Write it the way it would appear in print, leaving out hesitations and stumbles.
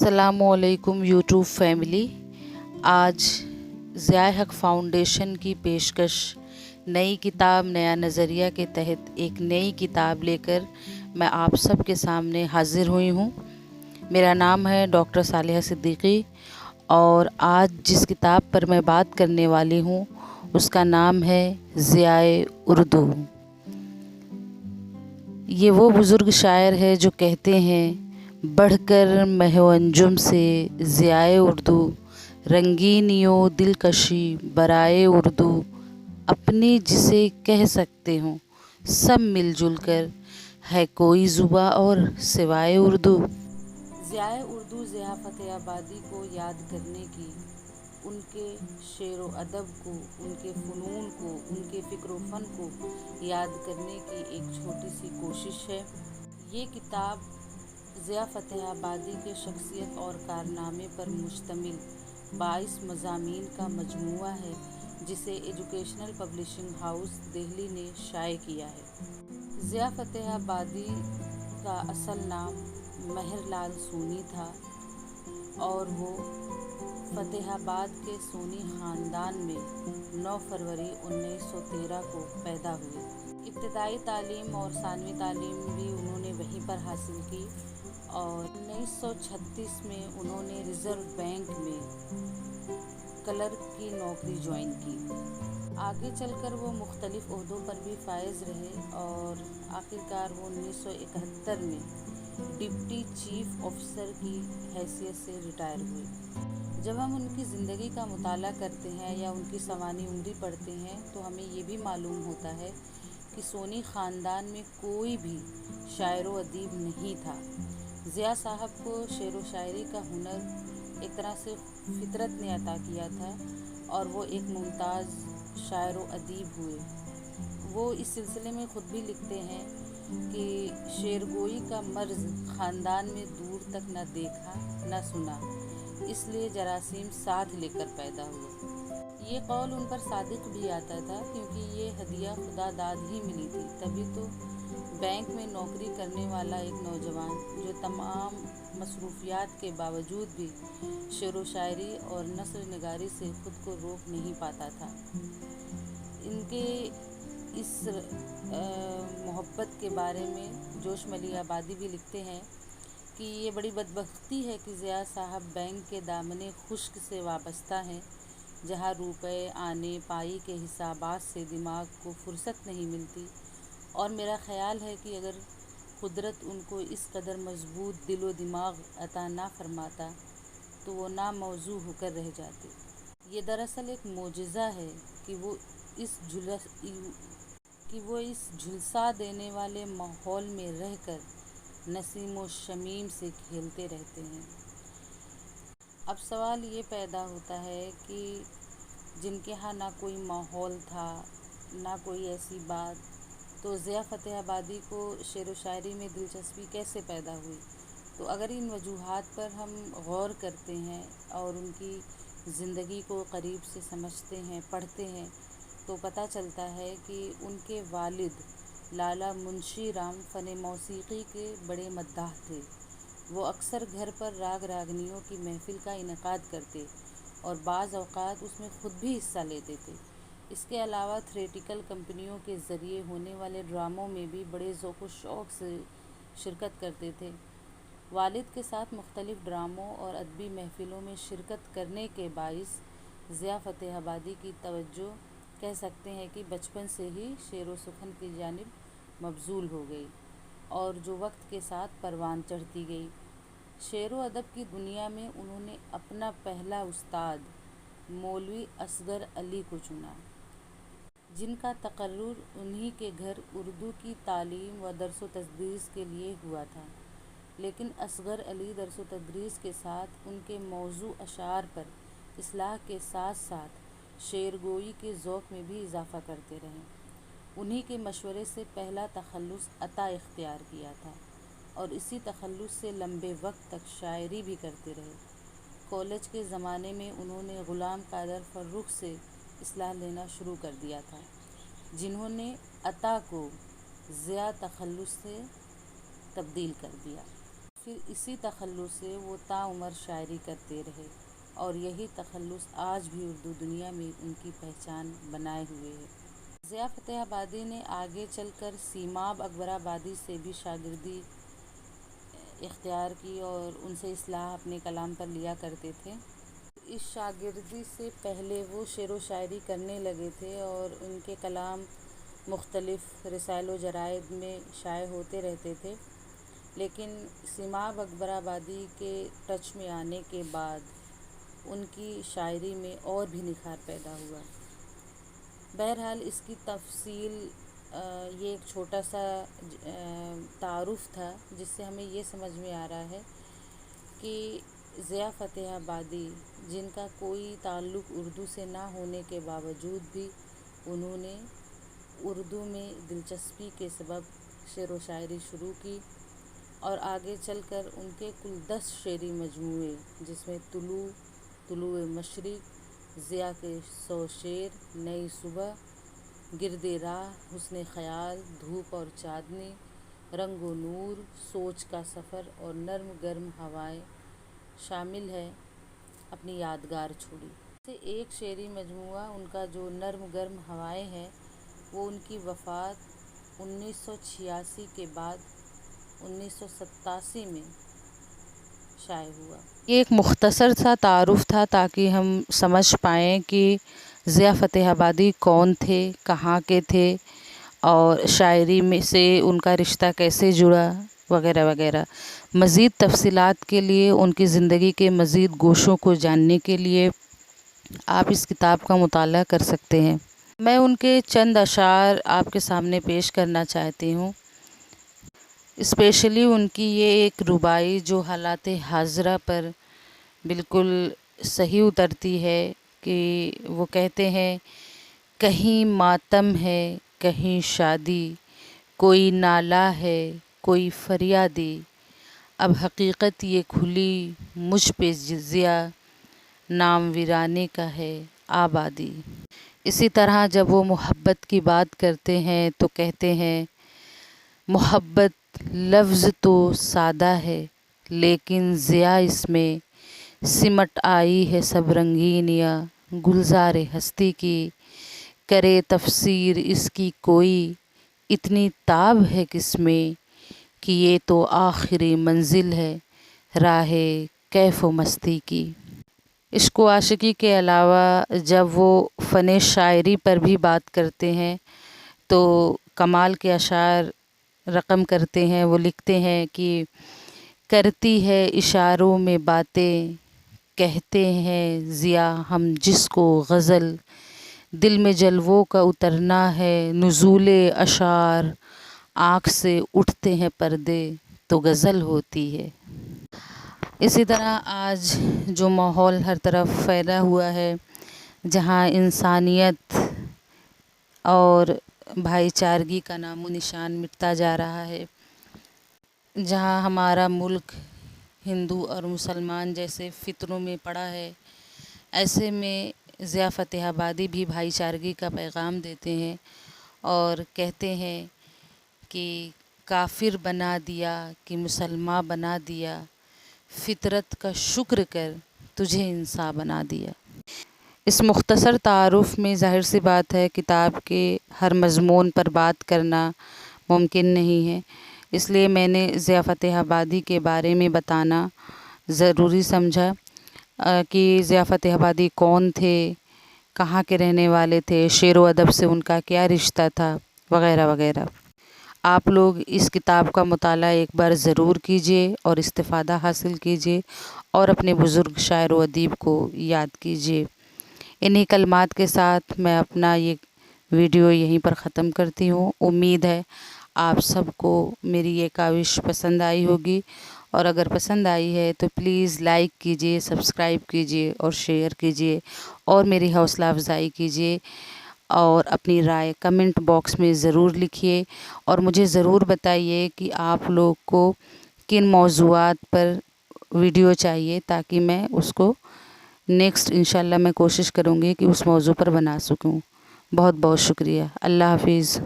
अस्सलामुअलैकुम YouTube family. आज ज़िया हक फाउंडेशन की पेशकश नई किताब नया नज़रिया के तहत एक नई किताब लेकर मैं आप सब के सामने हाज़िर हुई हूँ। मेरा नाम है डॉक्टर सालिहा सिद्दीकी और आज जिस किताब पर मैं बात करने वाली हूँ उसका नाम है ज़ियाए उर्दू। ये वो बुज़ुर्ग शायर है जो कहते हैं, बढ़कर महो अंजुम से ज़ियाए उर्दू, रंगीनियों दिलकशी बराए उर्दू, अपनी जिसे कह सकते हों सब मिलजुल कर, है कोई ज़ुबां और सिवाए उर्दू। ज़ियाए उर्दू ज़िया फ़तेह आबादी को याद करने की, उनके शेर व अदब को, उनके फ़नून को, उनके फ़िक्र व फ़न को याद करने की एक छोटी सी कोशिश है। ये किताब ज़िया फ़तेह आबादी के शख्सियत और कारनामे पर मुश्तमिल 22 मज़ामीन का मजमूआ है जिसे एजुकेशनल पब्लिशिंग हाउस दिल्ली ने शाये किया है। ज़िया फ़तेह आबादी का असल नाम मेहरलाल सोनी था और वो फ़तेहाबाद के सोनी ख़ानदान में 9 फरवरी 1913 को पैदा हुए। इब्तदाई तालीम और सानवी तालीम भी उन्होंने वहीं पर हासिल की और 1936 में उन्होंने रिज़र्व बैंक में क्लर्क की नौकरी ज्वाइन की। आगे चलकर वो मुख्तलिफ़ ओहदों पर भी फायज़ रहे और आखिरकार वो 1971 में डिप्टी चीफ ऑफिसर की हैसियत से रिटायर हुए। जब हम उनकी ज़िंदगी का मुताला करते हैं या उनकी सवानी उम्री पढ़ते हैं तो हमें ये भी मालूम होता है कि सोनी ख़ानदान में कोई भी शायर व अदीब नहीं था। ज़िया साहब को शेर व शायरी का हुनर एक तरह से फितरत ने अता किया था और वो एक मुमताज़ शायर व अदीब हुए। वो इस सिलसिले में ख़ुद भी लिखते हैं कि शेरगोई का मर्ज़ ख़ानदान में दूर तक न देखा न सुना, इसलिए जरासीम साथ लेकर पैदा हुए। ये कौल उन पर सादिक भी आता था क्योंकि ये हदिया खुदा दाद ही मिली थी। तभी तो बैंक में नौकरी करने वाला एक नौजवान जो तमाम मसरूफियात के बावजूद भी शेर व शायरी और नस्र निगारी से ख़ुद को रोक नहीं पाता था। इनके इस मोहब्बत के बारे में जोश मली आबादी भी लिखते हैं कि ये बड़ी बदबख्ती है कि ज़िया साहब बैंक के दामने खुश्क से वाबस्ता हैं, जहाँ रुपए आने पाई के हिसाबात से दिमाग को फुर्सत नहीं मिलती, और मेरा ख़याल है कि अगर कुदरत उनको इस कदर मजबूत दिलो दिमाग अता ना फरमाता तो वो नामौजू होकर रह जाते। ये दरअसल एक मोजिज़ा है कि वो इस झुलसा देने वाले माहौल में रहकर नसीम व शमीम से खेलते रहते हैं। अब सवाल ये पैदा होता है कि जिनके यहाँ ना कोई माहौल था ना कोई ऐसी बात, तो ज़िया फ़तेह आबादी को शेर व शायरी में दिलचस्पी कैसे पैदा हुई? तो अगर इन वजूहात पर हम गौर करते हैं और उनकी ज़िंदगी को करीब से समझते हैं, पढ़ते हैं, तो पता चलता है कि उनके वालिद लाला मुंशी राम फ़न मौसीकी के बड़े मद्दाह थे। वो अक्सर घर पर राग रागनियों की महफ़िल का इनेकाद करते और बाज़ औक़ात उसमें ख़ुद भी हिस्सा लेते थे। इसके अलावा थिएट्रिकल कंपनियों के ज़रिए होने वाले ड्रामों में भी बड़े ज़ौक़ व शौक़ से शिरकत करते थे। वालिद के साथ मुख्तलिफ़ ड्रामों और अदबी महफ़िलों में शिरकत करने के बाइस ज़िया फ़तेह आबादी की तवज्जो कह सकते हैं कि बचपन से ही शेर व सुख़न की जानिब मबज़ूल हो गई और जो वक्त के साथ परवान चढ़ती गई। शेर व अदब की दुनिया में उन्होंने अपना पहला उस्ताद मौलवी असगर अली को चुना, जिनका तक़र्रुर उन्हीं के घर उर्दू की तालीम व दर्स व तदरीस के लिए हुआ था। लेकिन असगर अली दर्स व तदरीस के साथ उनके मौज़ू अशार पर इस्लाह के साथ साथ शेरगोई के ज़ौक़ में भी इजाफ़ा करते रहे। उन्हीं के मशवरे से पहला तख़ल्लुस अता इख्तियार किया था और इसी तख़ल्लुस से लंबे वक्त तक शायरी भी करते रहे। कॉलेज के ज़माने में उन्होंने ग़ुलाम कादर फ़र्रुख से इस्लाह लेना शुरू कर दिया था, जिन्होंने अता को ज़िया तख़ल्लुस से तब्दील कर दिया। پھر اسی تخلص سے وہ تاعمر شاعری کرتے رہے اور یہی تخلص آج بھی اردو دنیا میں ان کی پہچان بنائے ہوئے ہے۔ ضیاء فتح آبادی نے آگے چل کر سیماب اکبر آبادی سے بھی شاگردی اختیار کی اور ان سے اصلاح اپنے کلام پر لیا کرتے تھے۔ اس شاگردی سے پہلے وہ شعر و شاعری کرنے لگے تھے اور ان کے کلام مختلف رسائل و جرائد میں شائع ہوتے رہتے تھے، لیکن سیماب اکبر آبادی کے ٹچ میں آنے کے بعد ان کی شاعری میں اور بھی نکھار پیدا ہوا۔ بہرحال اس کی تفصیل یہ ایک چھوٹا سا تعارف تھا جس سے ہمیں یہ سمجھ میں آ رہا ہے کہ ضیاء فتح آبادی جن کا کوئی تعلق اردو سے نہ ہونے کے باوجود بھی انہوں نے اردو میں دلچسپی کے سبب شعر و شاعری شروع کی اور آگے چل کر ان کے کل 10 شعری مجموعے جس میں طلوع مشرق، ضیاء کے 100 شعر، نئی صبح، گرد راہ، حسن خیال، دھوپ اور چاندنی، رنگ و نور، سوچ کا سفر اور نرم گرم ہوائیں شامل ہے، اپنی یادگار چھوڑی۔ سے ایک شعری مجموعہ ان کا جو نرم گرم ہوائیں ہے وہ ان کی وفات 1986 کے بعد 1987 میں شائع ہوا۔ یہ ایک مختصر سا تعارف تھا تاکہ ہم سمجھ پائیں کہ ضیاء فتح آبادی کون تھے، کہاں کے تھے اور شاعری میں سے ان کا رشتہ کیسے جڑا وغیرہ وغیرہ۔ مزید تفصیلات کے لیے، ان کی زندگی کے مزید گوشوں کو جاننے کے لیے آپ اس کتاب کا مطالعہ کر سکتے ہیں۔ میں ان کے چند اشعار آپ کے سامنے پیش کرنا چاہتی ہوں، اسپیشلی ان کی یہ ایک رباعی جو حالات حاضرہ پر بالکل صحیح اترتی ہے کہ وہ کہتے ہیں: کہیں ماتم ہے، کہیں شادی، کوئی نالہ ہے، کوئی فریادی، اب حقیقت یہ کھلی مجھ پہ ضیاء، نام ویرانے کا ہے آبادی۔ اسی طرح جب وہ محبت کی بات کرتے ہیں تو کہتے ہیں: محبت لفظ تو سادہ ہے لیکن ضیاء اس میں سمٹ آئی ہے سب رنگینیاں، گلزار ہستی کی کرے تفسیر اس کی کوئی، اتنی تاب ہے کس میں کہ یہ تو آخری منزل ہے راہ کیف و مستی کی۔ عشق و عاشقی کے علاوہ جب وہ فن شاعری پر بھی بات کرتے ہیں تو کمال کے اشعار رقم کرتے ہیں۔ وہ لکھتے ہیں کہ کرتی ہے اشاروں میں باتیں، کہتے ہیں ضیاء ہم جس کو غزل، دل میں جلووں کا اترنا ہے نزول اشعار، آنکھ سے اٹھتے ہیں پردے تو غزل ہوتی ہے۔ اسی طرح آج جو ماحول ہر طرف پھیلا ہوا ہے، جہاں انسانیت اور بھائی چارگی کا نام و نشان مٹتا جا رہا ہے، جہاں ہمارا ملک ہندو اور مسلمان جیسے فتنوں میں پڑا ہے، ایسے میں ضیاء فتح آبادی بھی بھائی چارگی کا پیغام دیتے ہیں اور کہتے ہیں کہ کافر بنا دیا کہ مسلماں بنا دیا، فطرت کا شکر کر تجھے انساں بنا دیا۔ اس مختصر تعارف میں ظاہر سی بات ہے کتاب کے ہر مضمون پر بات کرنا ممکن نہیں ہے، اس لیے میں نے ضیاء فتح آبادی کے بارے میں بتانا ضروری سمجھا کہ ضیاء فتح آبادی کون تھے، کہاں کے رہنے والے تھے، شعر و ادب سے ان کا کیا رشتہ تھا وغیرہ وغیرہ۔ آپ لوگ اس کتاب کا مطالعہ ایک بار ضرور کیجیے اور استفادہ حاصل کیجیے اور اپنے بزرگ شاعر و ادیب کو یاد کیجیے۔ انہی کلمات کے ساتھ میں اپنا یہ ویڈیو یہیں پر ختم کرتی ہوں۔ امید ہے آپ سب کو میری یہ کاوش پسند آئی ہوگی، اور اگر پسند آئی ہے تو پلیز لائک کیجیے، سبسکرائب کیجیے اور شیئر کیجیے اور میری حوصلہ افزائی کیجیے، اور اپنی رائے کمنٹ باکس میں ضرور لکھیے اور مجھے ضرور بتائیے کہ آپ لوگ کو کن موضوعات پر ویڈیو چاہیے تاکہ میں اس کو نیکسٹ انشاءاللہ میں کوشش کروں گی کہ اس موضوع پر بنا سکوں۔ بہت بہت شکریہ۔ اللہ حافظ۔